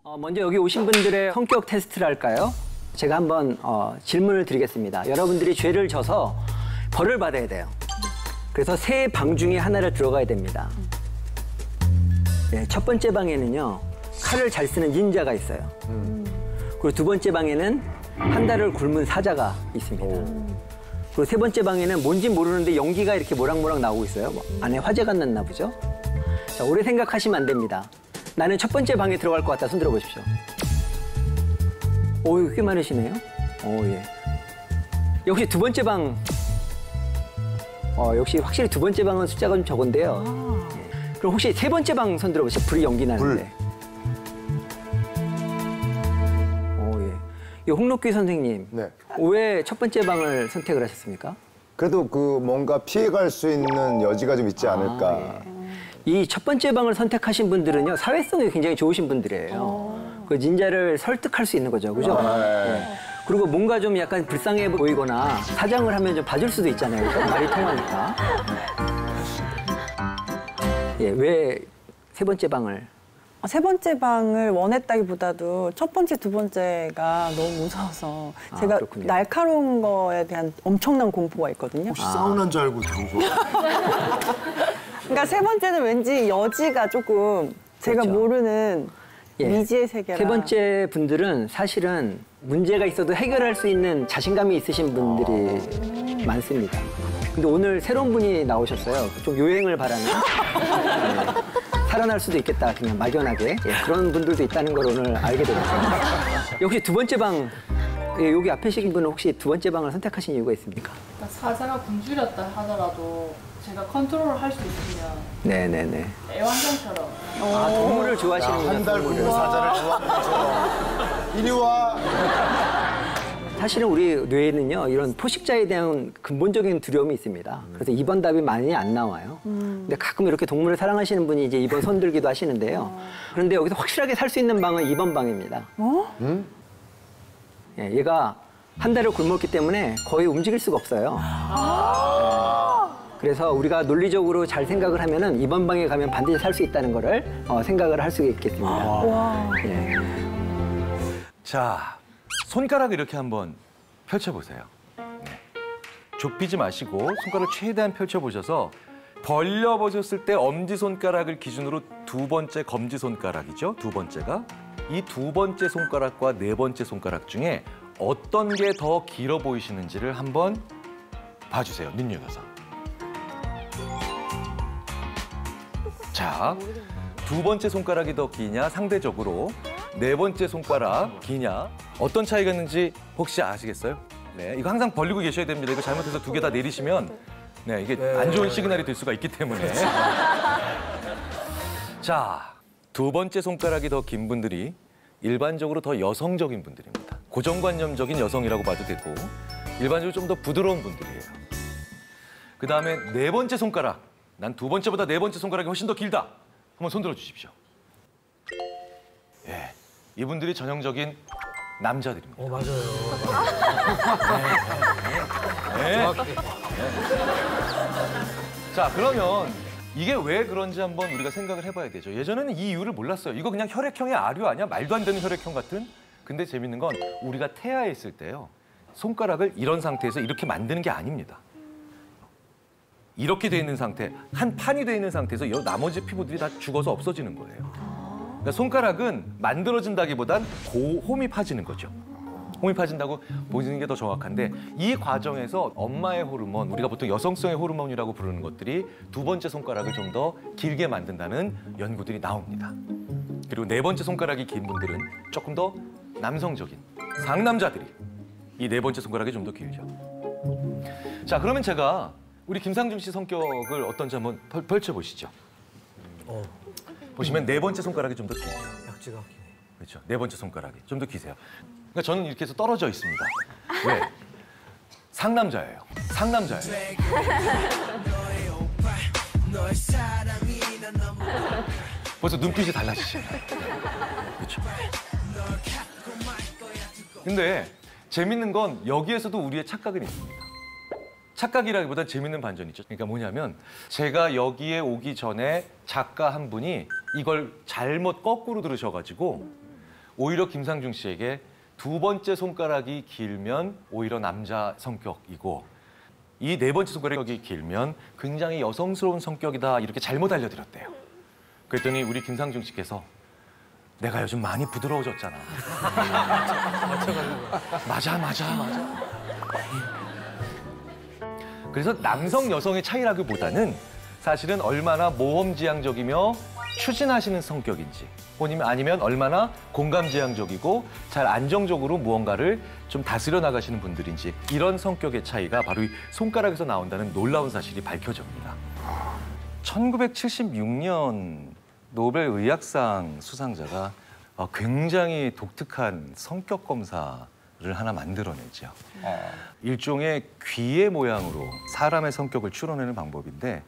먼저 여기 오신 분들의 성격 테스트를 할까요? 제가 한번 질문을 드리겠습니다. 여러분들이 죄를 져서 벌을 받아야 돼요. 그래서 세 방 중에 하나를 들어가야 됩니다. 네, 첫 번째 방에는요, 칼을 잘 쓰는 닌자가 있어요. 그리고 두 번째 방에는 한 달을 굶은 사자가 있습니다. 그리고 세 번째 방에는 뭔지 모르는데 연기가 이렇게 모락모락 나오고 있어요. 안에 화재가 났나 보죠? 자, 오래 생각하시면 안 됩니다. 나는 첫 번째 방에 들어갈 것 같다. 손 들어보십시오. 오, 꽤 많으시네요. 오, 예. 역시 두 번째 방. 역시 확실히 두 번째 방은 숫자가 좀 적은데요. 예. 그럼 혹시 세 번째 방 손 들어보시죠. 불이 연기 나는데. 오, 예. 이 홍록기 선생님. 네. 왜 첫 번째 방을 선택을 하셨습니까? 그래도 그 뭔가 피해갈 수 있는 여지가 좀 있지 않을까. 예. 이 첫 번째 방을 선택하신 분들은요, 사회성이 굉장히 좋으신 분들이에요. 그 닌자를 설득할 수 있는 거죠, 그죠? 예. 그리고 뭔가 좀 약간 불쌍해 보이거나 사장을 하면 좀 봐줄 수도 있잖아요, 그죠? 말이 통하니까. 예, 왜 세 번째 방을? 세 번째 방을 원했다기보다도 첫 번째, 두 번째가 너무 무서워서 제가 그렇군요. 날카로운 거에 대한 엄청난 공포가 있거든요. 혹시 사우나인 줄 알고 들어온 거. 그러니까 세 번째는 왠지 여지가 조금 제가 그렇죠. 모르는 예. 미지의 세계라. 세 번째 분들은 사실은 문제가 있어도 해결할 수 있는 자신감이 있으신 분들이 많습니다. 근데 오늘 새로운 분이 나오셨어요. 좀 요행을 바라는. 네. 살아날 수도 있겠다, 그냥 막연하게. 예, 그런 분들도 있다는 걸 오늘 알게 되었어요. 역시 두 번째 방, 예, 여기 앞에 계신 분은 혹시 두 번째 방을 선택하신 이유가 있습니까? 사자가 굶주렸다 하더라도 제가 컨트롤을 할 수 있으면 네네네. 애완견처럼 동물을 좋아하시는구나. 한 달 동물을. 굶은 사자를 좋아하는 것처럼. 이리 와. 사실은 우리 뇌에는요, 이런 포식자에 대한 근본적인 두려움이 있습니다. 그래서 2번 답이 많이 안 나와요. 근데 가끔 이렇게 동물을 사랑하시는 분이 이제 2번 손 들기도 하시는데요. 그런데 여기서 확실하게 살 수 있는 방은 2번 방입니다. 예, 얘가 한 달을 굶었기 때문에 거의 움직일 수가 없어요. 네. 그래서 우리가 논리적으로 잘 생각을 하면은 2번 방에 가면 반드시 살 수 있다는 거를 생각을 할 수 있겠습니다. 예. 자, 손가락 이렇게 한번 펼쳐보세요. 네. 좁히지 마시고 손가락을 최대한 펼쳐보셔서 벌려보셨을 때 엄지손가락을 기준으로 두 번째 검지손가락이죠. 두 번째가. 이 두 번째 손가락과 네 번째 손가락 중에 어떤 게 더 길어 보이시는지를 한번 봐주세요. 눈여겨서. 자, 두 번째 손가락이 더 기냐, 상대적으로 네 번째 손가락 기냐, 어떤 차이가 있는지 혹시 아시겠어요? 네, 이거 항상 벌리고 계셔야 됩니다. 이거 잘못해서 두 개 다 내리시면 네, 이게 안 좋은 시그널이 될 수가 있기 때문에. 자, 두 번째 손가락이 더 긴 분들이 일반적으로 더 여성적인 분들입니다. 고정관념적인 여성이라고 봐도 되고 일반적으로 좀 더 부드러운 분들이에요. 그다음에 네 번째 손가락, 난 두 번째보다 네 번째 손가락이 훨씬 더 길다. 한번 손들어 주십시오. 예, 이분들이 전형적인 남자들입니다. 맞아요. 네. 자, 그러면 이게 왜 그런지 한번 우리가 생각을 해봐야 되죠. 예전에는 이 이유를 몰랐어요. 이거 그냥 혈액형의 아류 아니야? 말도 안 되는 혈액형 같은? 근데 재밌는 건 우리가 태아했을 때요. 손가락을 이런 상태에서 이렇게 만드는 게 아닙니다. 이렇게 돼 있는 상태, 한 판이 돼 있는 상태에서 나머지 피부들이 다 죽어서 없어지는 거예요. 그러니까 손가락은 만들어진다기보단 홈이 파지는 거죠. 홈이 파진다고 보시는 게 더 정확한데 이 과정에서 엄마의 호르몬, 우리가 보통 여성성의 호르몬이라고 부르는 것들이 두 번째 손가락을 좀 더 길게 만든다는 연구들이 나옵니다. 그리고 네 번째 손가락이 긴 분들은 조금 더 남성적인 상남자들이 이 네 번째 손가락이 좀 더 길죠. 자, 그러면 제가 우리 김상중 씨 성격을 어떤지 한번 펼쳐보시죠. 보시면 네 번째 손가락이 좀 더 길죠. 약지가 기네. 그렇죠. 네 번째 손가락이 좀 더 기세요. 그러니까 저는 이렇게 해서 떨어져 있습니다. 왜? 상남자예요. 상남자예요. 벌써 눈빛이 달라지시죠. 그렇죠. 근데 재밌는 건 여기에서도 우리의 착각은 있습니다. 착각이라기보다 재밌는 반전이죠. 그러니까 뭐냐면 제가 여기에 오기 전에 작가 한 분이 이걸 잘못 거꾸로 들으셔가지고 오히려 김상중 씨에게 두 번째 손가락이 길면 오히려 남자 성격이고 이 네 번째 손가락이 길면 굉장히 여성스러운 성격이다 이렇게 잘못 알려드렸대요. 그랬더니 우리 김상중 씨께서 내가 요즘 많이 부드러워졌잖아. 맞아. 그래서 남성 여성의 차이라기보다는 사실은 얼마나 모험지향적이며 추진하시는 성격인지 아니면 얼마나 공감지향적이고 잘 안정적으로 무언가를 좀 다스려 나가시는 분들인지 이런 성격의 차이가 바로 이 손가락에서 나온다는 놀라운 사실이 밝혀집니다. 1976년 노벨 의학상 수상자가 굉장히 독특한 성격 검사를 하나 만들어내죠. 일종의 귀의 모양으로 사람의 성격을 추론하는 방법인데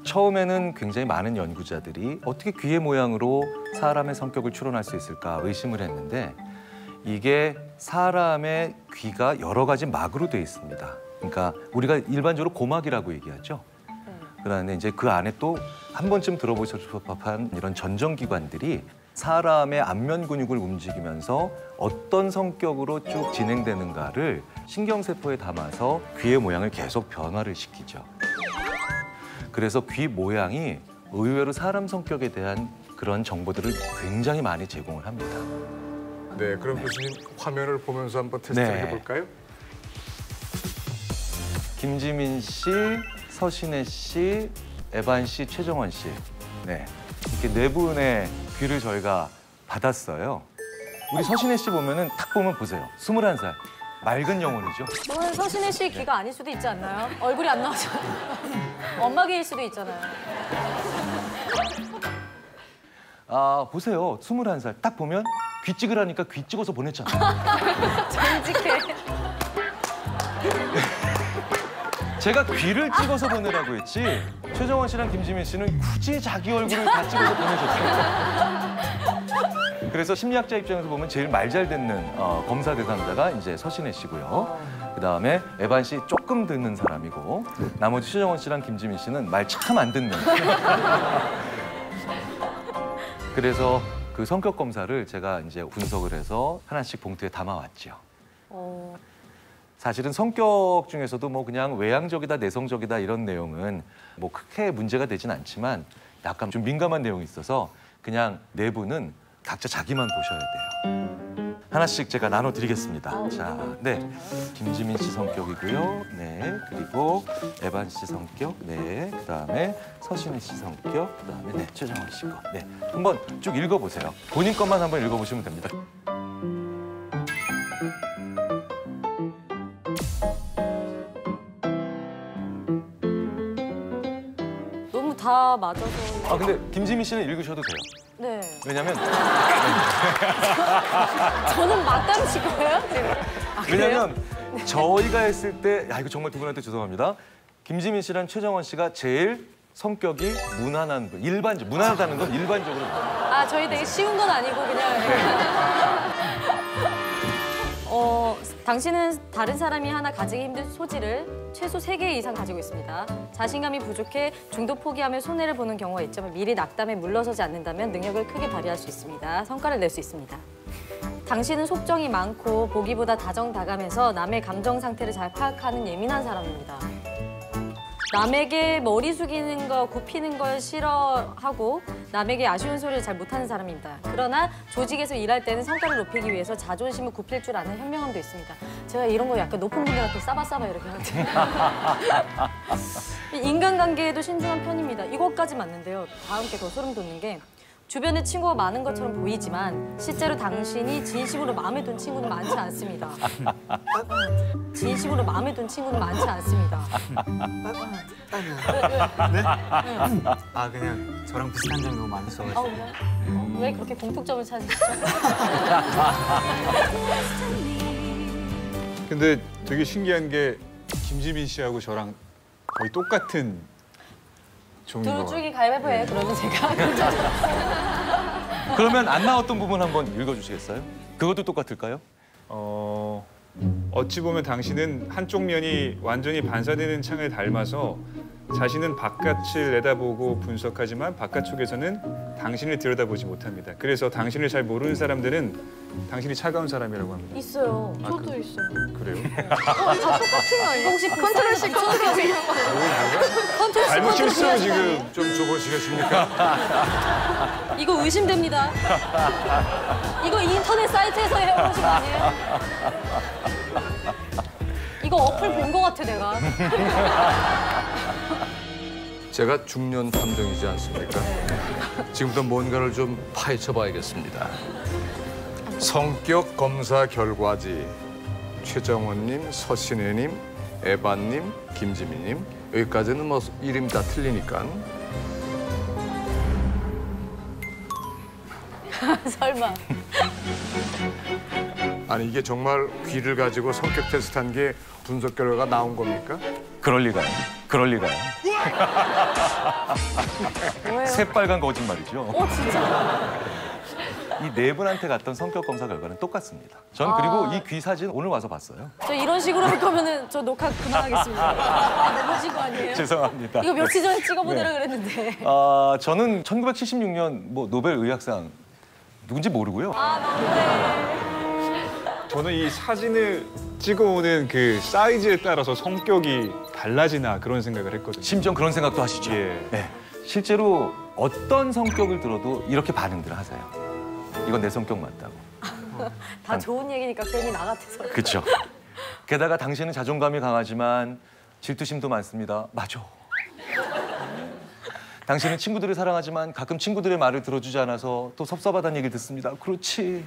처음에는 굉장히 많은 연구자들이 어떻게 귀의 모양으로 사람의 성격을 추론할 수 있을까 의심을 했는데 이게 사람의 귀가 여러 가지 막으로 되어 있습니다. 그러니까 우리가 일반적으로 고막이라고 얘기하죠. 그런데 이제 그 안에 또 한 번쯤 들어보셨을 법한 이런 전정기관들이 사람의 안면 근육을 움직이면서 어떤 성격으로 쭉 진행되는가를 신경세포에 담아서 귀의 모양을 계속 변화를 시키죠. 그래서 귀 모양이 의외로 사람 성격에 대한 그런 정보들을 굉장히 많이 제공을 합니다. 네, 그럼 교수님 화면을 보면서 한번 테스트를 네. 해볼까요? 김지민 씨, 서신혜 씨, 에반 씨, 최정원 씨. 네, 이렇게 네 분의 귀를 저희가 받았어요. 우리 서신혜 씨 보면은 딱 보면 보세요. 21살. 맑은 영혼이죠. 저는 서신혜 씨 귀가 아닐 수도 있지 않나요? 얼굴이 안 나오잖아요. 엄마 귀일 수도 있잖아요. 보세요. 21살. 딱 보면 귀 찍으라니까 귀 찍어서 보냈잖아요. 정직해. 제가 귀를 찍어서 보내라고 했지 최정원 씨랑 김지민 씨는 굳이 자기 얼굴을 다 찍어서 보내셨어요. 그래서 심리학자 입장에서 보면 제일 말 잘 듣는 검사 대상자가 이제 서신혜 씨고요. 그다음에 에반 씨 조금 듣는 사람이고 나머지 최정원 씨랑 김지민 씨는 말 참 안 듣는. 그래서 그 성격 검사를 제가 이제 분석을 해서 하나씩 봉투에 담아왔죠. 사실은 성격 중에서도 뭐 그냥 외향적이다, 내성적이다 이런 내용은 뭐 크게 문제가 되진 않지만 약간 좀 민감한 내용이 있어서 그냥 내부는 각자 자기만 보셔야 돼요. 하나씩 제가 나눠드리겠습니다. 자, 네, 김지민 씨 성격이고요. 네, 그리고 에반 씨 성격, 네, 그다음에 서신혜 씨 성격, 그다음에 네, 최정원 씨 거. 네, 한번 쭉 읽어보세요. 본인 것만 한번 읽어보시면 됩니다. 너무 다 맞아서. 근데 김지민 씨는 읽으셔도 돼요. 네. 왜냐면 저는 맞다고 칠 거예요? 지금. 그래요? 왜냐면 저희가 했을 때, 이거 정말 두 분한테 죄송합니다. 김지민 씨랑 최정원 씨가 제일 성격이 무난한 분, 무난하다는 건 일반적으로. 저희 되게 쉬운 건 아니고 그냥. 당신은 다른 사람이 하나 가지기 힘든 소질을 최소 3개 이상 가지고 있습니다. 자신감이 부족해 중도 포기하며 손해를 보는 경우가 있지만 미리 낙담에 물러서지 않는다면 능력을 크게 발휘할 수 있습니다. 성과를 낼 수 있습니다. 당신은 속정이 많고 보기보다 다정다감해서 남의 감정 상태를 잘 파악하는 예민한 사람입니다. 남에게 머리 숙이는 거, 굽히는 걸 싫어하고 남에게 아쉬운 소리를 잘 못하는 사람입니다. 그러나 조직에서 일할 때는 성과를 높이기 위해서 자존심을 굽힐 줄 아는 현명함도 있습니다. 제가 이런 거 약간 높은 분들한테 싸바싸바 이렇게 하는데. 인간관계에도 신중한 편입니다. 이것까지 맞는데요. 다음 게 더 소름 돋는 게 주변에 친구가 많은 것처럼 보이지만 실제로 당신이 진심으로 마음에 든 친구는 많지 않습니다. 진심으로 마음에 든 친구는 많지 않습니다. 네? 그냥 저랑 비슷한 정도 많이 써가지고. 왜 그렇게 공통점을 찾으시죠? 근데 되게 신기한 게 김지민 씨하고 저랑 거의 똑같은 종인 것 둘 같아요. 중에 가위바위보 해. 그러면 제가. 그러면 안 나왔던 부분 한번 읽어주시겠어요? 그것도 똑같을까요? 어찌 보면 당신은 한쪽 면이 완전히 반사되는 창을 닮아서 자신은 바깥을 내다보고 분석하지만 바깥쪽에서는 당신을 들여다보지 못합니다. 그래서 당신을 잘 모르는 사람들은 당신이 차가운 사람이라고 합니다. 있어요. 저도 있어요. 그래요? 다 똑같은 거 아니에요? 혹시 컨트롤 C 컨트롤 C 컨트롤 C 잘못 실수 컨트롤 C 지금 좀 줘보시겠습니까? 이거 의심됩니다. 이거 인터넷 사이트에서 해오신 거 아니에요? 이거 어플 본 거 같아 내가. 제가 중년 탐정이지 않습니까? 지금부터 뭔가를 좀 파헤쳐 봐야겠습니다. 성격 검사 결과지. 최정원님, 서신혜님, 에바님, 김지민님 여기까지는 뭐 이름 다 틀리니까. 설마. 아니 이게 정말 귀를 가지고 성격 테스트한 게 분석 결과가 나온 겁니까? 그럴 리가요. 그럴 리가요. 새빨간 거짓말이죠. 진짜. 이 네 분한테 갔던 성격 검사 결과는 똑같습니다. 전 그리고 이 귀 사진 오늘 와서 봤어요. 저 이런 식으로 할 거면은 저 녹화 그만하겠습니다. 너무진 거 아니에요? 죄송합니다. 이거 며칠 전에 찍어보내라 그랬는데. 저는 1976년 뭐 노벨 의학상 누군지 모르고요. 저는 이 사진을 찍어오는 그 사이즈에 따라서 성격이 달라지나 그런 생각을 했거든요. 심지어 그런 생각도 하시죠. 예. 네. 실제로 어떤 성격을 들어도 이렇게 반응들을 하세요. 이건 내 성격 맞다고. 다 좋은 얘기니까 괜히 나 같아서. 그렇죠. 게다가 당신은 자존감이 강하지만 질투심도 많습니다. 맞아. 당신은 친구들을 사랑하지만 가끔 친구들의 말을 들어주지 않아서 또 섭섭하다는 얘기를 듣습니다. 그렇지.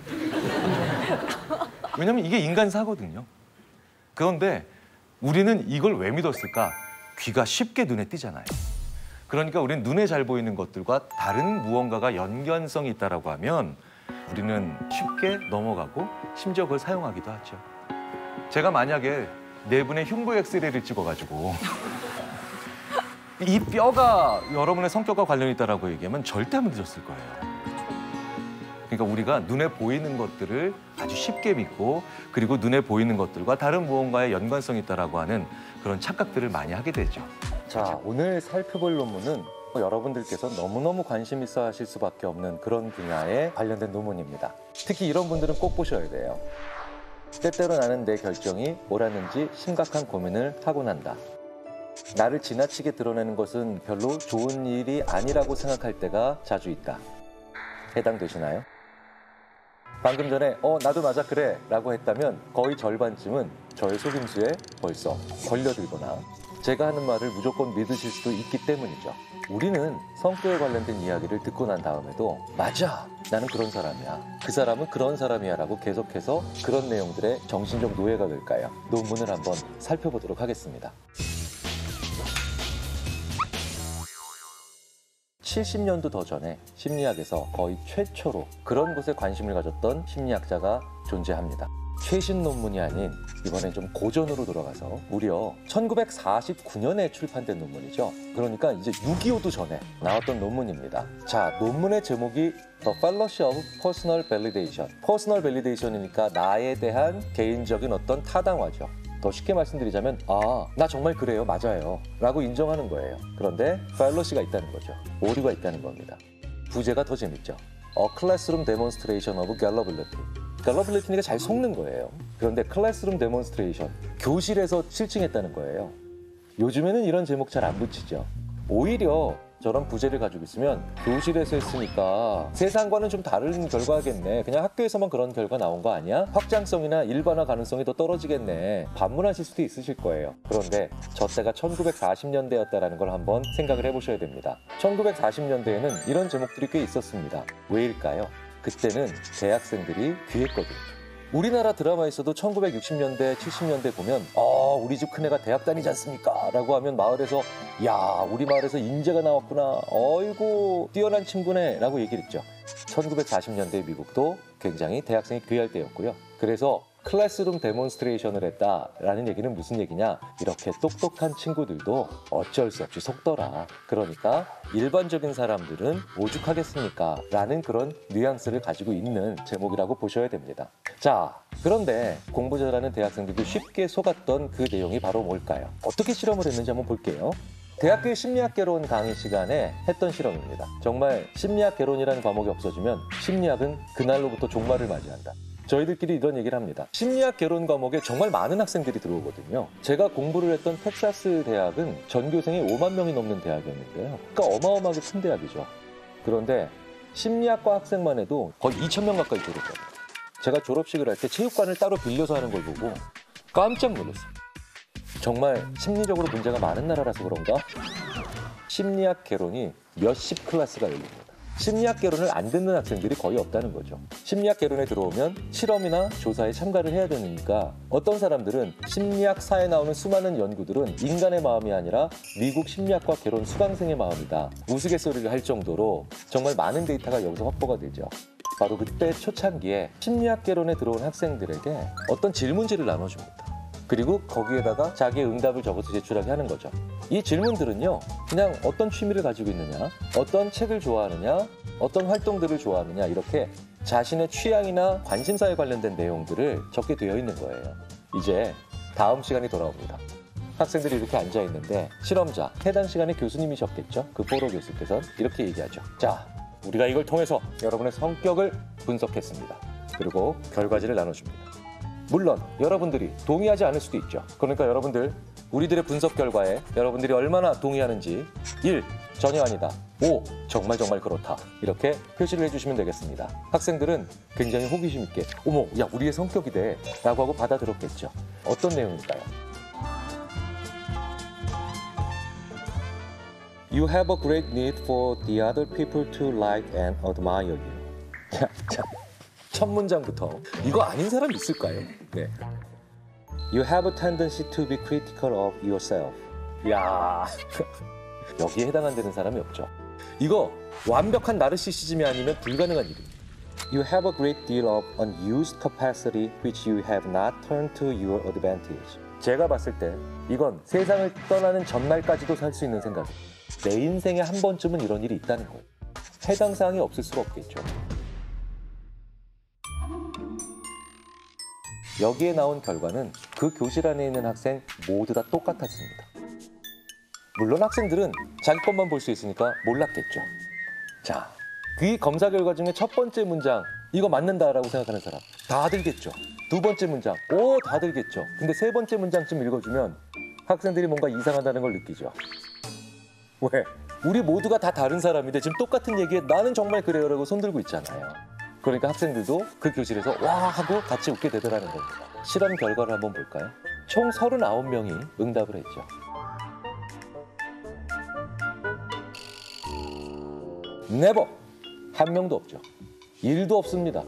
왜냐면 이게 인간사거든요. 그런데 우리는 이걸 왜 믿었을까? 귀가 쉽게 눈에 띄잖아요. 그러니까 우리는 눈에 잘 보이는 것들과 다른 무언가가 연관성이 있다고 하면 우리는 쉽게 넘어가고 심지어 그걸 사용하기도 하죠. 제가 만약에 네 분의 흉부 엑스레이를 찍어가지고 이 뼈가 여러분의 성격과 관련이 있다고 얘기하면 절대 안 믿으셨을 거예요. 그러니까 우리가 눈에 보이는 것들을 아주 쉽게 믿고 그리고 눈에 보이는 것들과 다른 무언가의 연관성이 있다고 하는 그런 착각들을 많이 하게 되죠. 자, 오늘 살펴볼 논문은 여러분들께서 너무너무 관심 있어 하실 수밖에 없는 그런 분야에 관련된 논문입니다. 특히 이런 분들은 꼭 보셔야 돼요. 때때로 나는 내 결정이 옳았는지 심각한 고민을 하고 난다. 나를 지나치게 드러내는 것은 별로 좋은 일이 아니라고 생각할 때가 자주 있다. 해당되시나요? 방금 전에 나도 맞아 그래 라고 했다면 거의 절반쯤은 저의 속임수에 벌써 걸려들거나 제가 하는 말을 무조건 믿으실 수도 있기 때문이죠. 우리는 성격에 관련된 이야기를 듣고 난 다음에도 맞아! 나는 그런 사람이야. 그 사람은 그런 사람이야 라고 계속해서 그런 내용들의 정신적 노예가 될까요? 논문을 한번 살펴보도록 하겠습니다. 70년도 더 전에 심리학에서 거의 최초로 그런 것에 관심을 가졌던 심리학자가 존재합니다. 최신 논문이 아닌 이번엔 좀 고전으로 돌아가서 무려 1949년에 출판된 논문이죠. 그러니까 이제 6.25도 전에 나왔던 논문입니다. 자, 논문의 제목이 The Fallacy of Personal Validation. Personal Validation이니까 나에 대한 개인적인 어떤 타당화죠. 더 쉽게 말씀드리자면 나 정말 그래요. 맞아요. 라고 인정하는 거예요. 그런데 fallacy가 있다는 거죠. 오류가 있다는 겁니다. 부제가 더 재밌죠. A Classroom Demonstration of Gullibility. Gullibility니까 잘 속는 거예요. 그런데 Classroom Demonstration, 교실에서 실증했다는 거예요. 요즘에는 이런 제목 잘 안 붙이죠. 오히려 저런 부제를 가지고 있으면 교실에서 했으니까 세상과는 좀 다른 결과겠네. 그냥 학교에서만 그런 결과 나온 거 아니야? 확장성이나 일반화 가능성이 더 떨어지겠네. 반문하실 수도 있으실 거예요. 그런데 저 때가 1940년대였다는 걸 한번 생각을 해보셔야 됩니다. 1940년대에는 이런 제목들이 꽤 있었습니다. 왜일까요? 그때는 대학생들이 귀했거든요. 우리나라 드라마에서도 1960년대, 70년대 보면 우리 집 큰애가 대학 다니지 않습니까? 라고 하면 마을에서 야, 우리 마을에서 인재가 나왔구나. 어이구, 뛰어난 친구네. 라고 얘기를 했죠. 1940년대 미국도 굉장히 대학생이 귀할 때였고요. 그래서 클래스룸 데몬스트레이션을 했다라는 얘기는 무슨 얘기냐? 이렇게 똑똑한 친구들도 어쩔 수 없이 속더라. 그러니까 일반적인 사람들은 오죽하겠습니까? 라는 그런 뉘앙스를 가지고 있는 제목이라고 보셔야 됩니다. 자, 그런데 공부 잘하는 대학생들도 쉽게 속았던 그 내용이 바로 뭘까요? 어떻게 실험을 했는지 한번 볼게요. 대학교의 심리학 개론 강의 시간에 했던 실험입니다. 정말 심리학 개론이라는 과목이 없어지면 심리학은 그날로부터 종말을 맞이한다. 저희들끼리 이런 얘기를 합니다. 심리학 개론 과목에 정말 많은 학생들이 들어오거든요. 제가 공부를 했던 텍사스 대학은 전교생이 5만 명이 넘는 대학이었는데요. 그러니까 어마어마하게 큰 대학이죠. 그런데 심리학과 학생만 해도 거의 2,000명 가까이 들어왔거든요. 제가 졸업식을 할 때 체육관을 따로 빌려서 하는 걸 보고 깜짝 놀랐어요. 정말 심리적으로 문제가 많은 나라라서 그런가? 심리학 개론이 몇십 클래스가 열립니다. 심리학 개론을 안 듣는 학생들이 거의 없다는 거죠. 심리학 개론에 들어오면 실험이나 조사에 참가를 해야 되니까 어떤 사람들은 심리학사에 나오는 수많은 연구들은 인간의 마음이 아니라 미국 심리학과 개론 수강생의 마음이다. 우스갯소리를 할 정도로 정말 많은 데이터가 여기서 확보가 되죠. 바로 그때 초창기에 심리학 개론에 들어온 학생들에게 어떤 질문지를 나눠줍니다. 그리고 거기에다가 자기의 응답을 적어서 제출하게 하는 거죠. 이 질문들은요, 그냥 어떤 취미를 가지고 있느냐, 어떤 책을 좋아하느냐, 어떤 활동들을 좋아하느냐, 이렇게 자신의 취향이나 관심사에 관련된 내용들을 적게 되어 있는 거예요. 이제 다음 시간이 돌아옵니다. 학생들이 이렇게 앉아있는데 실험자, 해당 시간에 교수님이셨겠죠? 그 포로 교수께서 이렇게 얘기하죠. 자, 우리가 이걸 통해서 여러분의 성격을 분석했습니다. 그리고 결과지를 나눠줍니다. 물론 여러분들이 동의하지 않을 수도 있죠. 그러니까 여러분들, 우리들의 분석 결과에 여러분들이 얼마나 동의하는지 1. 전혀 아니다. 5. 정말 그렇다. 이렇게 표시를 해주시면 되겠습니다. 학생들은 굉장히 호기심 있게 어머, 야, 우리의 성격이 돼 라고 하고 받아들였겠죠. 어떤 내용일까요? You have a great need for the other people to like and admire you. 자, 첫 문장부터 이거 아닌 사람 있을까요? 네. You have a tendency to be critical of yourself. 야, 여기에 해당되는 사람이 없죠. 이거 완벽한 나르시시즘이 아니면 불가능한 일입니다. You have a great deal of unused capacity which you have not turned to your advantage. 제가 봤을 때 이건 세상을 떠나는 전날까지도 살 수 있는 생각이에요. 내 인생에 한 번쯤은 이런 일이 있다는 거예요. 해당 사항이 없을 수가 없겠죠. 여기에 나온 결과는 그 교실 안에 있는 학생 모두 다 똑같았습니다. 물론 학생들은 자기 것만 볼 수 있으니까 몰랐겠죠. 자, 그 검사 결과 중에 첫 번째 문장 이거 맞는다라고 생각하는 사람 다 들겠죠. 두 번째 문장 다 들겠죠. 근데 세 번째 문장쯤 읽어주면 학생들이 뭔가 이상하다는 걸 느끼죠. 왜? 우리 모두가 다 다른 사람인데 지금 똑같은 얘기에 나는 정말 그래요라고 손들고 있잖아요. 그러니까 학생들도 그 교실에서 와 하고 같이 웃게 되더라는 겁니다. 실험 결과를 한번 볼까요? 총 39명이 응답을 했죠. 네버! 한 명도 없죠. 1도 없습니다.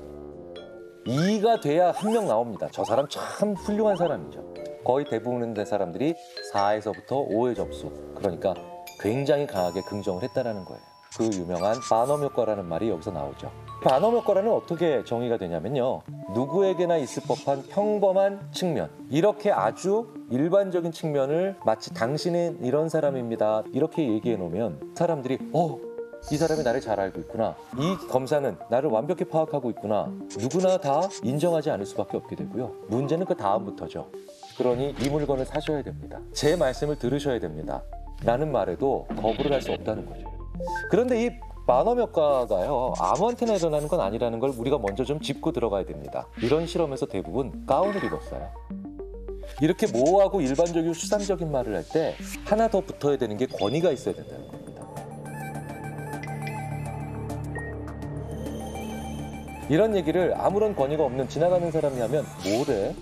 2가 돼야 한 명 나옵니다. 저 사람 참 훌륭한 사람이죠. 거의 대부분의 사람들이 4에서부터 5의 접수. 그러니까 굉장히 강하게 긍정을 했다는 거예요. 그 유명한 반엄 효과라는 말이 여기서 나오죠. 반엄 효과라는 어떻게 정의가 되냐면요. 누구에게나 있을 법한 평범한 측면. 이렇게 아주 일반적인 측면을 마치 당신은 이런 사람입니다. 이렇게 얘기해 놓으면 사람들이 이 사람이 나를 잘 알고 있구나. 이 검사는 나를 완벽히 파악하고 있구나. 누구나 다 인정하지 않을 수밖에 없게 되고요. 문제는 그 다음부터죠. 그러니 이 물건을 사셔야 됩니다. 제 말씀을 들으셔야 됩니다. 라는 말에도 거부를 할 수 없다는 거죠. 그런데 이 반엄 효과가요, 아무한테나 일어나는 건 아니라는 걸 우리가 먼저 좀 짚고 들어가야 됩니다. 이런 실험에서 대부분 가운을 입었어요. 이렇게 모호하고 일반적이고 수상적인 말을 할 때 하나 더 붙어야 되는 게 권위가 있어야 된다는 겁니다. 이런 얘기를 아무런 권위가 없는 지나가는 사람이 하면 뭐래?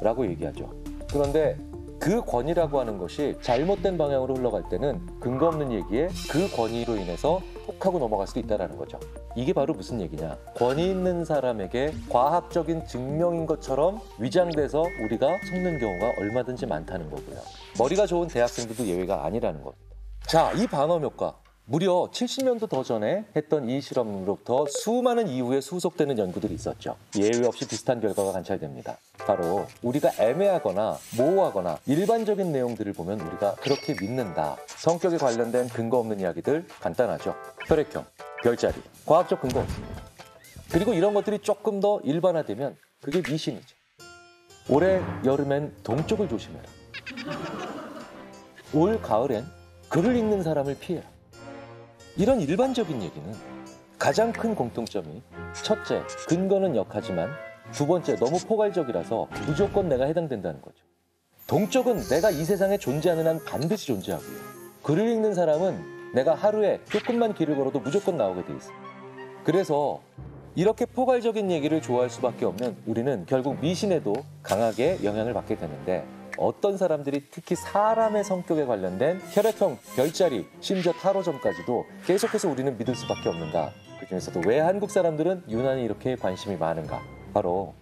라고 얘기하죠. 그런데 그 권위라고 하는 것이 잘못된 방향으로 흘러갈 때는 근거 없는 얘기에 그 권위로 인해서 톡 하고 넘어갈 수도 있다는 거죠. 이게 바로 무슨 얘기냐. 권위 있는 사람에게 과학적인 증명인 것처럼 위장돼서 우리가 속는 경우가 얼마든지 많다는 거고요. 머리가 좋은 대학생들도 예외가 아니라는 겁니다. 자, 이 반엄 효과. 무려 70년도 더 전에 했던 이 실험으로부터 수많은 이후에 후속되는 연구들이 있었죠. 예외 없이 비슷한 결과가 관찰됩니다. 바로 우리가 애매하거나 모호하거나 일반적인 내용들을 보면 우리가 그렇게 믿는다. 성격에 관련된 근거 없는 이야기들 간단하죠. 혈액형, 별자리, 과학적 근거 없습니다. 그리고 이런 것들이 조금 더 일반화되면 그게 미신이죠. 올해 여름엔 동쪽을 조심해라. 올 가을엔 글을 읽는 사람을 피해라. 이런 일반적인 얘기는 가장 큰 공통점이 첫째, 근거는 역하지만 두 번째, 너무 포괄적이라서 무조건 내가 해당된다는 거죠. 동적은 내가 이 세상에 존재하는 한 반드시 존재하고요. 글을 읽는 사람은 내가 하루에 조금만 길을 걸어도 무조건 나오게 돼 있어요. 그래서 이렇게 포괄적인 얘기를 좋아할 수밖에 없는 우리는 결국 미신에도 강하게 영향을 받게 되는데 어떤 사람들이 특히 사람의 성격에 관련된 혈액형, 별자리, 심지어 타로점까지도 계속해서 우리는 믿을 수밖에 없는가. 그중에서도 왜 한국 사람들은 유난히 이렇게 관심이 많은가. 바로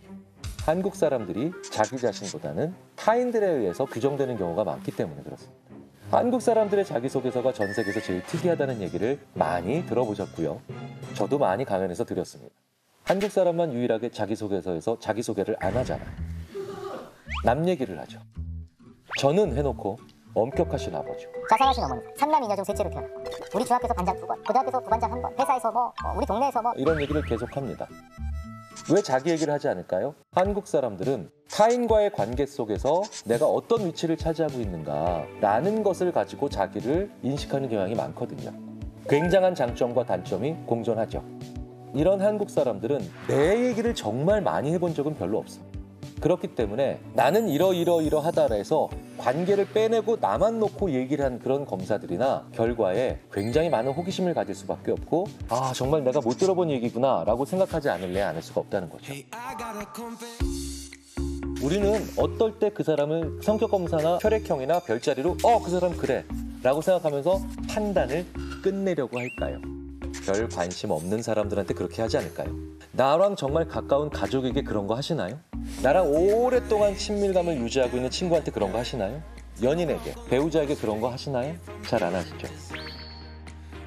한국 사람들이 자기 자신보다는 타인들에 의해서 규정되는 경우가 많기 때문에 그렇습니다. 한국 사람들의 자기소개서가 전 세계에서 제일 특이하다는 얘기를 많이 들어보셨고요. 저도 많이 강연해서 드렸습니다. 한국 사람만 유일하게 자기소개서에서 자기소개를 안 하잖아요. 남 얘기를 하죠. 저는 해놓고 엄격하신 아버지. 자상하신 어머니, 3남 2녀 중 셋째로 태어났고 우리 중학교에서 반장 2번, 고등학교에서 부반장 1번, 회사에서 우리 동네에서 이런 얘기를 계속합니다. 왜 자기 얘기를 하지 않을까요? 한국 사람들은 타인과의 관계 속에서 내가 어떤 위치를 차지하고 있는가라는 것을 가지고 자기를 인식하는 경향이 많거든요. 굉장한 장점과 단점이 공존하죠. 이런 한국 사람들은 내 얘기를 정말 많이 해본 적은 별로 없어요. 그렇기 때문에 나는 이러하다라 해서 관계를 빼내고 나만 놓고 얘기를 한 그런 검사들이나 결과에 굉장히 많은 호기심을 가질 수밖에 없고 아 정말 내가 못 들어본 얘기구나 라고 생각하지 않을래야 않을 수가 없다는 거죠. 우리는 어떨 때 그 사람을 성격검사나 혈액형이나 별자리로 그 사람 그래 라고 생각하면서 판단을 끝내려고 할까요? 별 관심 없는 사람들한테 그렇게 하지 않을까요? 나랑 정말 가까운 가족에게 그런 거 하시나요? 나랑 오랫동안 친밀감을 유지하고 있는 친구한테 그런 거 하시나요? 연인에게, 배우자에게 그런 거 하시나요? 잘 안 하시죠?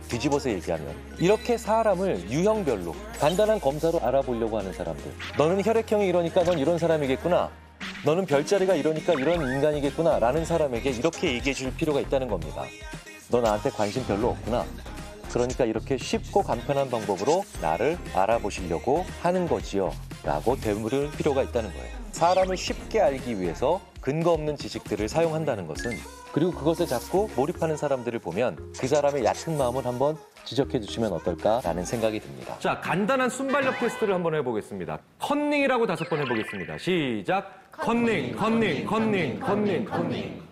뒤집어서 얘기하면 이렇게 사람을 유형별로 간단한 검사로 알아보려고 하는 사람들. 너는 혈액형이 이러니까 넌 이런 사람이겠구나. 너는 별자리가 이러니까 이런 인간이겠구나 라는 사람에게 이렇게 얘기해 줄 필요가 있다는 겁니다. 너 나한테 관심 별로 없구나. 그러니까 이렇게 쉽고 간편한 방법으로 나를 알아보시려고 하는 거지요 라고 되물을 필요가 있다는 거예요. 사람을 쉽게 알기 위해서 근거 없는 지식들을 사용한다는 것은 그리고 그것에 자꾸 몰입하는 사람들을 보면 그 사람의 얕은 마음을 한번 지적해 주시면 어떨까라는 생각이 듭니다. 자, 간단한 순발력 테스트를 한번 해보겠습니다. 컨닝이라고 5번 해보겠습니다. 시작. 컨닝.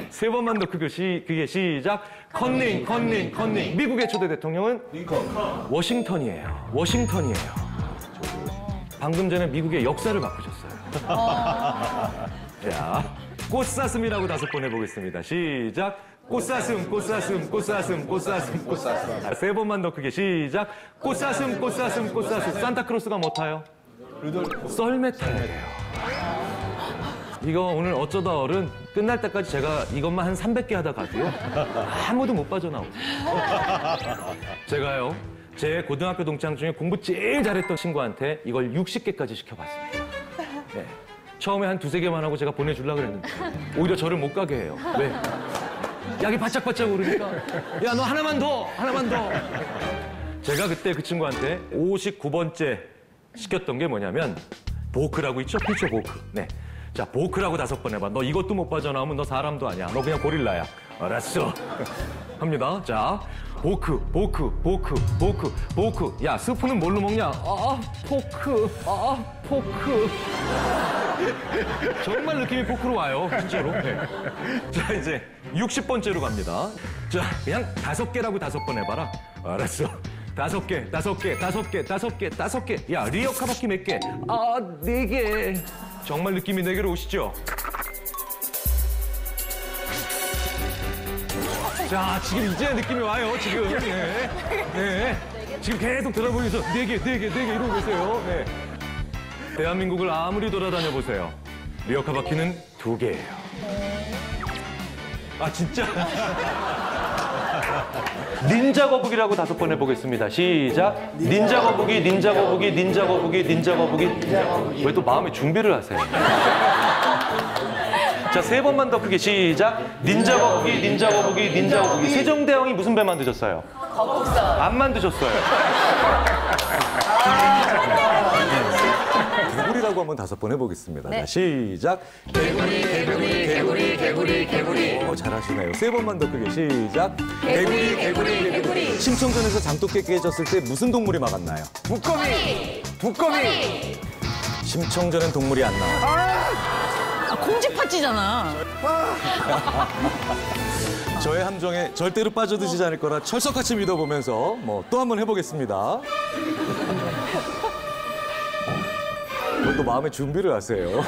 세 번만 더 그게 시작. 컨닝. 미국의 초대 대통령은 워싱턴이에요. 방금 전에 미국의 역사를 바꾸셨어요. 자, 꽃사슴이라고 5번 해보겠습니다. 시작. 꽃사슴. 세 번만 더 크게 시작. 꽃사슴. 산타크로스가 뭐 타요? 썰매 타야 돼요. 이거 오늘 어쩌다 어른 끝날 때까지 제가 이것만 한 300개 하다 가도요. 아무도 못 빠져나오고. 제가요. 제 고등학교 동창 중에 공부 제일 잘했던 친구한테 이걸 60개까지 시켜봤습니다. 네. 처음에 한 2-3개만 하고 제가 보내주려고 그랬는데 오히려 저를 못 가게 해요. 왜? 약이 바짝바짝 오르니까 야, 너 하나만 더! 제가 그때 그 친구한테 59번째 시켰던 게 뭐냐면 보크라고 있죠? 피처 보크. 네. 자, 보크라고 5번 해봐. 너 이것도 못 빠져나오면 너 사람도 아니야. 너 그냥 고릴라야. 알았어. 합니다. 자, 보크. 야, 스프는 뭘로 먹냐? 포크. 정말 느낌이 포크로 와요. 진짜로. 네. 자, 이제 60번째로 갑니다. 자, 그냥 5개라고 5번 해봐라. 알았어. 5개. 야, 리어카 바퀴 몇 개? 4개. 정말 느낌이 4개로 오시죠? 자, 지금 이제 느낌이 와요, 지금. 네. 지금 계속 돌아보면서 4개 이러고 계세요. 네. 대한민국을 아무리 돌아다녀 보세요. 리어카 바퀴는 2개예요. 아, 진짜? 닌자 거북이라고 5번 해보겠습니다. 시작. 닌자 거북이. 왜 또 마음의 준비를 하세요? 자, 3번만 더 크게 시작. 닌자 거북이. 세종대왕이 무슨 배 만드셨어요? 거북선. 안 만드셨어요. 개구리라고 한번 5번 해보겠습니다. 네. 자, 시작. 개구리, 개구리, 개구리, 개구리, 개구리. 잘하시네요. 3번만 더 크게 시작. 개구리, 개구리, 개구리. 심청전에서 장독깨 깨졌을 때 무슨 동물이 막았나요? 두꺼비. 심청전엔 동물이 안 나와요. 콩쥐팥쥐잖아. 저의 함정에 절대로 빠져드시지 않을 거라 철석같이 믿어보면서 또 한번 해보겠습니다. 또 마음의 준비를 하세요.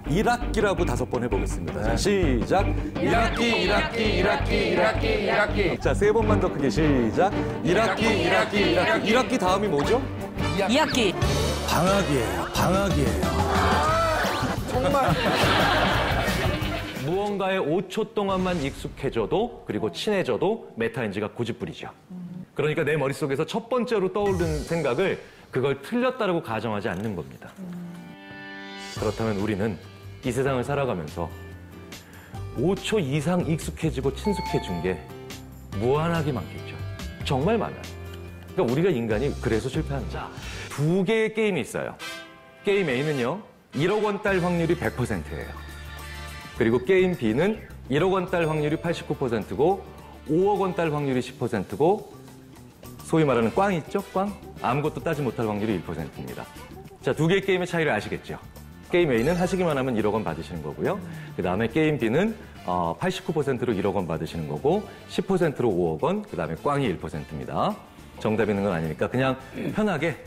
1학기라고 5번 해보겠습니다. 자, 시작. 1학기, 1학기, 1학기, 1학기, 1학기. 자, 3번만 더 크게 시작. 1학기, 1학기, 1학기. 1학기 다음이 뭐죠? 2학기. 방학이에요. 정말. 무언가에 5초 동안만 익숙해져도 그리고 친해져도 메타인지가 고집부리죠. 그러니까 내 머릿속에서 첫 번째로 떠오르는 생각을 그걸 틀렸다라고 가정하지 않는 겁니다. 그렇다면 우리는 이 세상을 살아가면서 5초 이상 익숙해지고 친숙해진 게 무한하게 많겠죠. 정말 많아요. 그러니까 우리가 인간이 그래서 실패한다. 2개의 게임이 있어요. 게임 A는요. 1억 원 딸 확률이 100%예요. 그리고 게임 B는 1억 원 딸 확률이 89%고 5억 원 딸 확률이 10%고 소위 말하는 꽝 있죠? 꽝? 아무것도 따지 못할 확률이 1%입니다. 자, 2개의 게임의 차이를 아시겠죠? 게임 A는 하시기만 하면 1억 원 받으시는 거고요. 그다음에 게임 B는 89%로 1억 원 받으시는 거고 10%로 5억 원, 그다음에 꽝이 1%입니다. 정답 있는 건 아니니까 그냥 편하게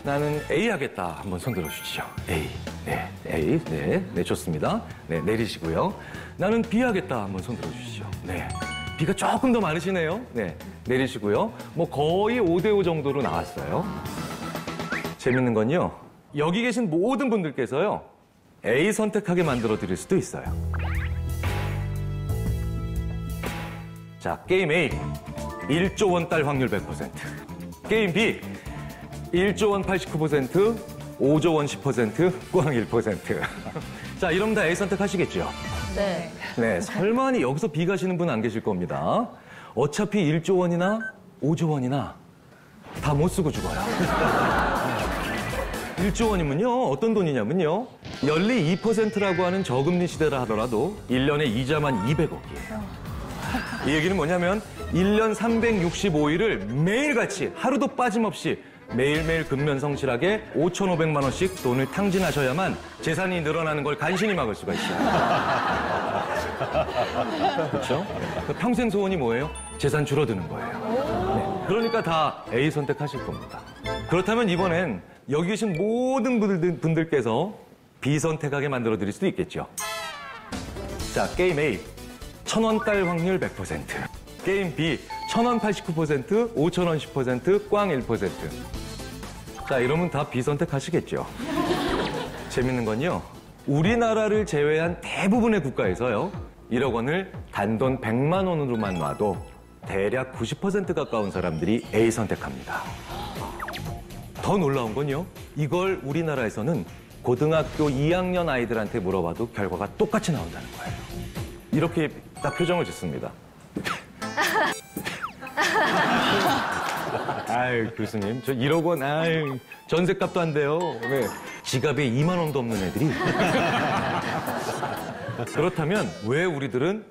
나는 A 하겠다. 한번 손 들어주시죠. A. 네, A. 네, 좋습니다. 네, 내리시고요. 나는 B 하겠다. 한번 손 들어주시죠. 네. B가 조금 더 많으시네요. 네, 내리시고요. 거의 5대5 정도로 나왔어요. 재밌는 건요. 여기 계신 모든 분들께서요. A 선택하게 만들어 드릴 수도 있어요. 자, 게임 A. 1조 원 딸 확률 100%. 게임 B. 1조 원 89%, 5조 원 10%, 꽝 1%. 자, 이러면 다 A 선택하시겠죠? 네. 네, 설마니 여기서 B 가시는 분 안 계실 겁니다. 어차피 1조 원이나 5조 원이나 다 못 쓰고 죽어요. 1조 원이면요, 어떤 돈이냐면요. 연리 2%라고 하는 저금리 시대라 하더라도 1년에 이자만 200억이에요. 이 얘기는 뭐냐면 1년 365일을 매일같이 하루도 빠짐없이 매일매일 근면성실하게 5,500만 원씩 돈을 탕진하셔야만 재산이 늘어나는 걸 간신히 막을 수가 있어요. 그렇죠? 평생 소원이 뭐예요? 재산 줄어드는 거예요. 네. 그러니까 다 A 선택하실 겁니다. 그렇다면 이번엔 여기 계신 모든 분들께서 B 선택하게 만들어 드릴 수도 있겠죠. 자, 게임 A. 1,000원 딸 확률 100%. 게임 B. 1,000원 89%, 5,000원 10%, 꽝 1%. 자, 이러면 다 B 선택하시겠죠. 재밌는 건요. 우리나라를 제외한 대부분의 국가에서요. 1억 원을 단돈 100만 원으로만 놔도 대략 90% 가까운 사람들이 A 선택합니다. 더 놀라운 건요. 이걸 우리나라에서는 고등학교 2학년 아이들한테 물어봐도 결과가 똑같이 나온다는 거예요. 이렇게 딱 표정을 짓습니다. 아유, 교수님, 저 1억 원, 아유, 전셋값도 안 돼요. 왜? 지갑에 2만 원도 없는 애들이. 그렇다면 왜 우리들은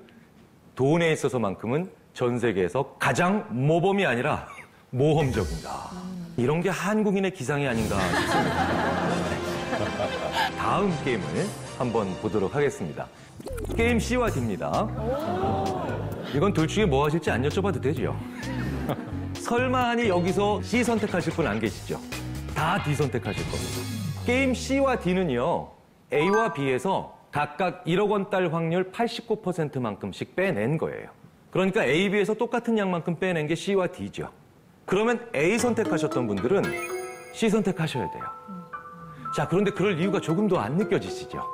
돈에 있어서만큼은 전 세계에서 가장 모범이 아니라 모험적인가? 이런 게 한국인의 기상이 아닌가 싶습니다. 다음 게임을 한번 보도록 하겠습니다. 게임 C와 D입니다. 이건 둘 중에 뭐 하실지 안 여쭤봐도 되죠? 설마하니 여기서 C 선택하실 분 안 계시죠? 다 D 선택하실 겁니다. 게임 C와 D는요. A와 B에서 각각 1억 원 딸 확률 89%만큼씩 빼낸 거예요. 그러니까 A, B에서 똑같은 양만큼 빼낸 게 C와 D죠. 그러면 A 선택하셨던 분들은 C 선택하셔야 돼요. 자, 그런데 그럴 이유가 조금도 안 느껴지시죠?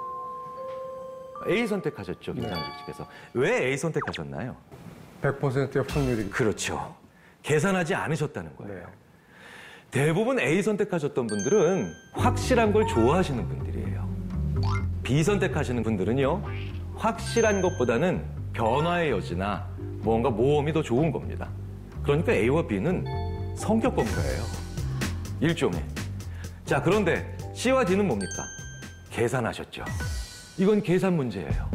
A 선택하셨죠, 김상식 씨께서. 왜 A 선택하셨나요? 100%의 확률이. 그렇죠. 계산하지 않으셨다는 거예요. 대부분 A 선택하셨던 분들은 확실한 걸 좋아하시는 분들이에요. B 선택하시는 분들은요, 확실한 것보다는 변화의 여지나 뭔가 모험이 더 좋은 겁니다. 그러니까 A와 B는 성격 검사예요. 일종의. 자, 그런데 C와 D는 뭡니까? 계산하셨죠. 이건 계산 문제예요.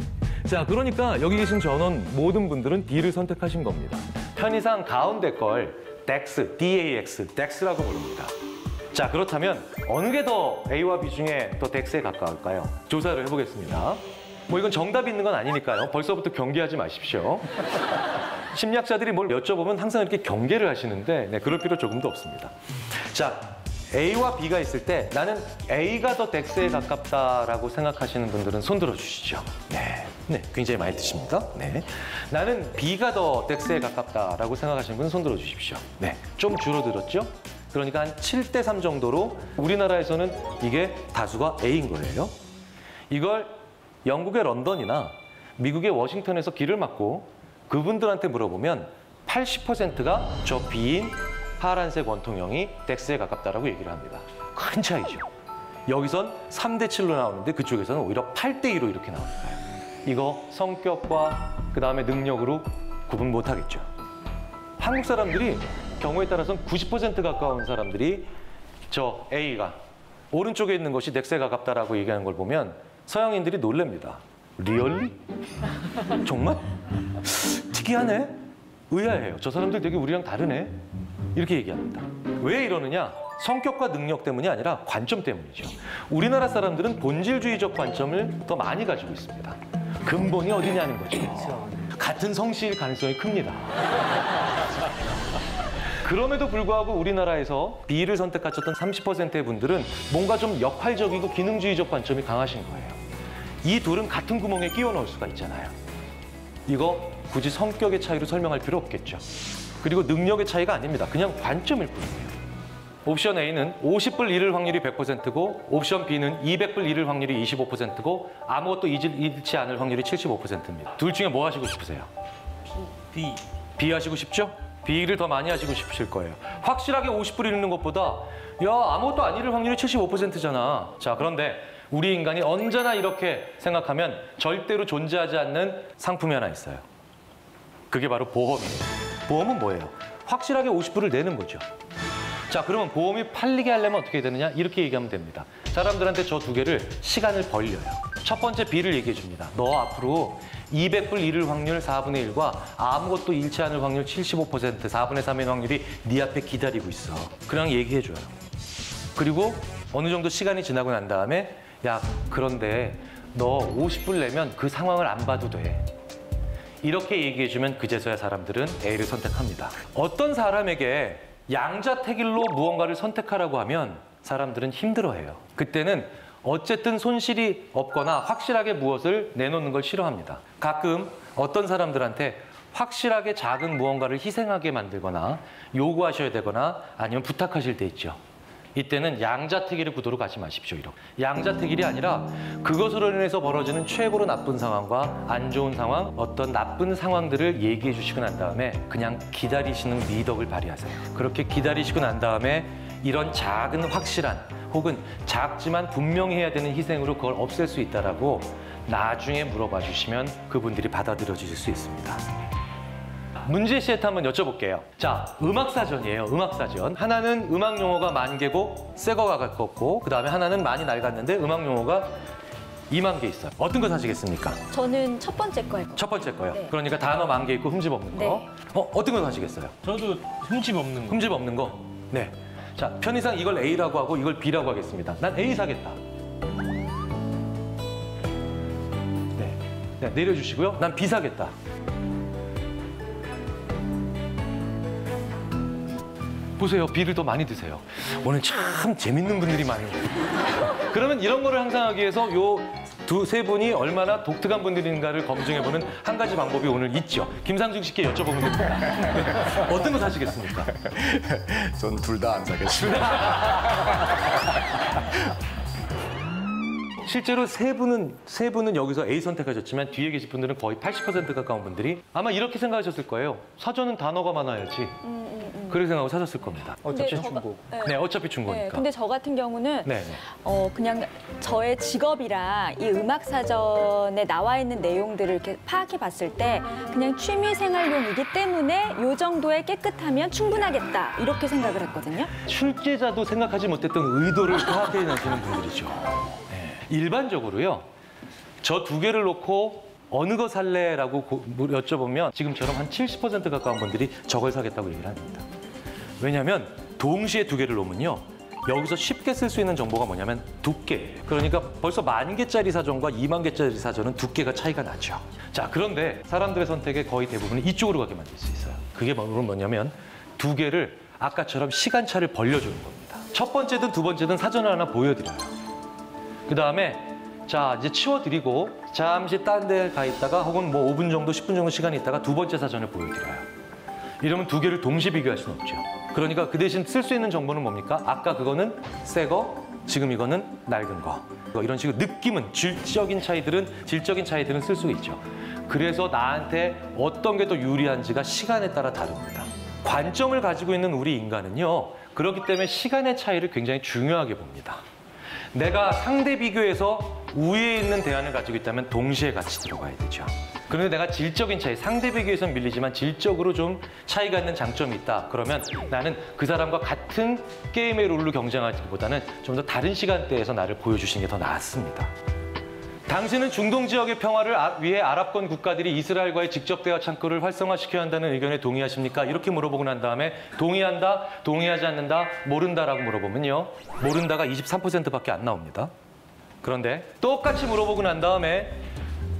자, 그러니까 여기 계신 전원 모든 분들은 D를 선택하신 겁니다. 편의상 가운데 걸 DAX, DAX, DAX라고 부릅니다. 자, 그렇다면 어느 게 더 A와 B 중에 더 DAX에 가까울까요? 조사를 해보겠습니다. 뭐 이건 정답이 있는 건 아니니까요. 벌써부터 경계하지 마십시오. 심리학자들이 뭘 여쭤보면 항상 이렇게 경계를 하시는데 네, 그럴 필요 조금도 없습니다. 자, A와 B가 있을 때 나는 A가 더 DAX에 가깝다라고 생각하시는 분들은 손 들어주시죠. 네, 네, 굉장히 많이 드십니다. 네, 나는 B가 더 DAX에 가깝다라고 생각하시는 분은 손 들어주십시오. 네, 좀 줄어들었죠? 그러니까 한 7대3 정도로 우리나라에서는 이게 다수가 A인 거예요. 이걸 영국의 런던이나 미국의 워싱턴에서 길을 막고 그분들한테 물어보면 80%가 저 B인 파란색 원통형이 DAX에 가깝다라고 얘기를 합니다. 큰 차이죠. 여기선 3대7로 나오는데 그쪽에서는 오히려 8대2로 이렇게 나오니까요. 이거 성격과 그다음에 능력으로 구분 못하겠죠. 한국 사람들이 경우에 따라서는 90% 가까운 사람들이 저 A가 오른쪽에 있는 것이 DAX에 가깝다라고 얘기하는 걸 보면 서양인들이 놀랍니다. 리얼리? 정말? 특이하네? 의아해요. 저 사람들 되게 우리랑 다르네? 이렇게 얘기합니다. 왜 이러느냐? 성격과 능력 때문이 아니라 관점 때문이죠. 우리나라 사람들은 본질주의적 관점을 더 많이 가지고 있습니다. 근본이 어디냐는 거죠. 같은 성씨일 가능성이 큽니다. 그럼에도 불구하고 우리나라에서 B를 선택하셨던 30%의 분들은 뭔가 좀 역할적이고 기능주의적 관점이 강하신 거예요. 이 둘은 같은 구멍에 끼워 넣을 수가 있잖아요. 이거 굳이 성격의 차이로 설명할 필요 없겠죠. 그리고 능력의 차이가 아닙니다. 그냥 관점일 뿐이에요. 옵션 A는 50불 잃을 확률이 100%고 옵션 B는 200불 잃을 확률이 25%고 아무것도 잃지 않을 확률이 75%입니다. 둘 중에 뭐 하시고 싶으세요? B. B 하시고 싶죠? B를 더 많이 하시고 싶으실 거예요. 확실하게 50불 잃는 것보다 야 아무것도 안 잃을 확률이 75%잖아. 자, 그런데 우리 인간이 언제나 이렇게 생각하면 절대로 존재하지 않는 상품이 하나 있어요. 그게 바로 보험이에요. 보험은 뭐예요? 확실하게 50불을 내는 거죠. 자, 그러면 보험이 팔리게 하려면 어떻게 되느냐? 이렇게 얘기하면 됩니다. 사람들한테 저 두 개를 시간을 벌려요. 첫 번째 B를 얘기해 줍니다. 너 앞으로 200불 잃을 확률 4분의 1과 아무것도 잃지 않을 확률 75%, 4분의 3의 확률이 네 앞에 기다리고 있어. 그냥 얘기해 줘요. 그리고 어느 정도 시간이 지나고 난 다음에 야, 그런데 너 50불 내면 그 상황을 안 봐도 돼. 이렇게 얘기해 주면 그제서야 사람들은 A를 선택합니다. 어떤 사람에게 양자택일로 무언가를 선택하라고 하면 사람들은 힘들어해요. 그때는 어쨌든 손실이 없거나 확실하게 무엇을 내놓는 걸 싫어합니다. 가끔 어떤 사람들한테 확실하게 작은 무언가를 희생하게 만들거나 요구하셔야 되거나 아니면 부탁하실 때 있죠. 이때는 양자택일의 구도로 가지 마십시오. 이렇게. 양자택일이 아니라 그것으로 인해서 벌어지는 최고로 나쁜 상황과 안 좋은 상황, 어떤 나쁜 상황들을 얘기해 주시고 난 다음에 그냥 기다리시는 미덕을 발휘하세요. 그렇게 기다리시고 난 다음에 이런 작은 확실한 혹은 작지만 분명히 해야 되는 희생으로 그걸 없앨 수 있다라고 나중에 물어봐 주시면 그분들이 받아들여 주실 수 있습니다. 문제 세트 한번 여쭤볼게요. 자, 음악사전이에요. 음악사전. 하나는 음악 용어가 10,000개고 새 거가 가깝고 그다음에 하나는 많이 낡았는데 음악 용어가 20,000개 있어요. 어떤 거 사시겠습니까? 저는 첫 번째 거예요. 첫 번째 거요. 네. 그러니까 단어 10,000개 있고 흠집 없는 거. 네. 어떤 거 사시겠어요? 저도 흠집 없는 거. 흠집 없는 거. 네. 자, 편의상 이걸 A라고 하고 이걸 B라고 하겠습니다. 난 A 사겠다. 네. 네, 내려주시고요. 난 B 사겠다. 보세요. B를 더 많이 드세요. 오늘 참 재밌는 분들이 많네요. 그러면 이런 거를 항상 하기 위해서 요 세 분이 얼마나 독특한 분들인가를 검증해보는 한 가지 방법이 오늘 있죠. 김상중 씨께 여쭤보면 됩니다. 어떤 거 사시겠습니까? 전 둘 다 안 사겠습니다. 실제로 세 분은 여기서 A 선택하셨지만 뒤에 계신 분들은 거의 80% 가까운 분들이 아마 이렇게 생각하셨을 거예요. 사전은 단어가 많아야지. 그렇게 생각하고 사셨을 겁니다. 어차피 중고. 네, 어차피 중고니까. 네, 근데 저 같은 경우는 네. 그냥 저의 직업이랑 이 음악 사전에 나와 있는 내용들을 이렇게 파악해 봤을 때 그냥 취미 생활용이기 때문에 이 정도의 깨끗하면 충분하겠다 이렇게 생각을 했거든요. 출제자도 생각하지 못했던 의도를 파악해 내시는 분들이죠. 네. 일반적으로요. 저 두 개를 놓고 어느 거 살래라고 여쭤보면 지금처럼 한 70% 가까운 분들이 저걸 사겠다고 얘기를 합니다. 왜냐하면 동시에 두 개를 놓으면요. 여기서 쉽게 쓸 수 있는 정보가 뭐냐면 두께. 그러니까 벌써 10,000개짜리 사전과 20,000개짜리 사전은 두께가 차이가 나죠. 자, 그런데 사람들의 선택의 거의 대부분은 이쪽으로 가게 만들 수 있어요. 그게 뭐냐면 두 개를 아까처럼 시간차를 벌려주는 겁니다. 첫 번째든 두 번째든 사전을 하나 보여드려요. 그다음에 자, 이제 치워드리고 잠시 딴 데 가 있다가 혹은 뭐 5분 정도, 10분 정도 시간이 있다가 두 번째 사전을 보여드려요. 이러면 두 개를 동시에 비교할 수는 없죠. 그러니까 그 대신 쓸 수 있는 정보는 뭡니까? 아까 그거는 새 거, 지금 이거는 낡은 거. 이런 식으로 느낌은, 질적인 차이들은 쓸 수가 있죠. 그래서 나한테 어떤 게 더 유리한지가 시간에 따라 다릅니다. 관점을 가지고 있는 우리 인간은요. 그렇기 때문에 시간의 차이를 굉장히 중요하게 봅니다. 내가 상대 비교에서 우위에 있는 대안을 가지고 있다면 동시에 같이 들어가야 되죠. 그런데 내가 질적인 차이, 상대 비교에서는 밀리지만 질적으로 좀 차이가 있는 장점이 있다. 그러면 나는 그 사람과 같은 게임의 룰로 경쟁하기보다는 좀 더 다른 시간대에서 나를 보여주시는 게 더 낫습니다. 당신은 중동 지역의 평화를 위해 아랍권 국가들이 이스라엘과의 직접 대화 창구를 활성화시켜야 한다는 의견에 동의하십니까? 이렇게 물어보고 난 다음에 동의한다, 동의하지 않는다, 모른다라고 물어보면요. 모른다가 23%밖에 안 나옵니다. 그런데 똑같이 물어보고 난 다음에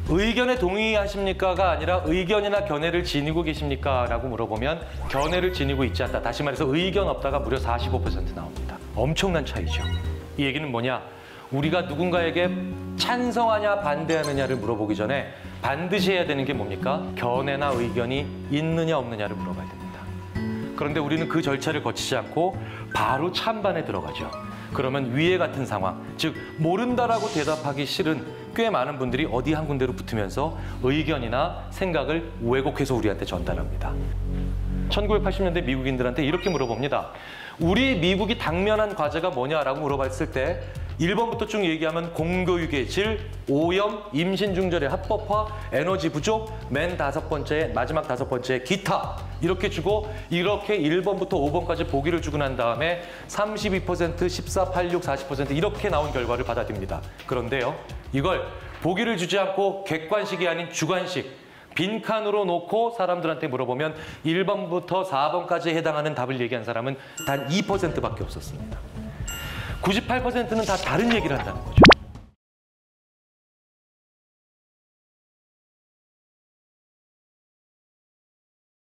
의견에 동의하십니까가 아니라 의견이나 견해를 지니고 계십니까? 라고 물어보면 견해를 지니고 있지 않다. 다시 말해서 의견 없다가 무려 45% 나옵니다. 엄청난 차이죠. 이 얘기는 뭐냐? 우리가 누군가에게 찬성하냐 반대하느냐를 물어보기 전에 반드시 해야 되는 게 뭡니까? 견해나 의견이 있느냐 없느냐를 물어봐야 됩니다. 그런데 우리는 그 절차를 거치지 않고 바로 찬반에 들어가죠. 그러면 위에 같은 상황, 즉 모른다라고 대답하기 싫은 꽤 많은 분들이 어디 한 군데로 붙으면서 의견이나 생각을 왜곡해서 우리한테 전달합니다. 1980년대 미국인들한테 이렇게 물어봅니다. 우리 미국이 당면한 과제가 뭐냐라고 물어봤을 때 1번부터 쭉 얘기하면 공교육의 질, 오염, 임신 중절의 합법화, 에너지 부족, 마지막 다섯 번째 기타 이렇게 주고 이렇게 1번부터 5번까지 보기를 주고 난 다음에 32%, 14, 86, 40% 이렇게 나온 결과를 받아들입니다. 그런데요, 이걸 보기를 주지 않고 객관식이 아닌 주관식 빈칸으로 놓고 사람들한테 물어보면 1번부터 4번까지 해당하는 답을 얘기한 사람은 단 2%밖에 없었습니다. 98%는 다 다른 얘기를 한다는 거죠.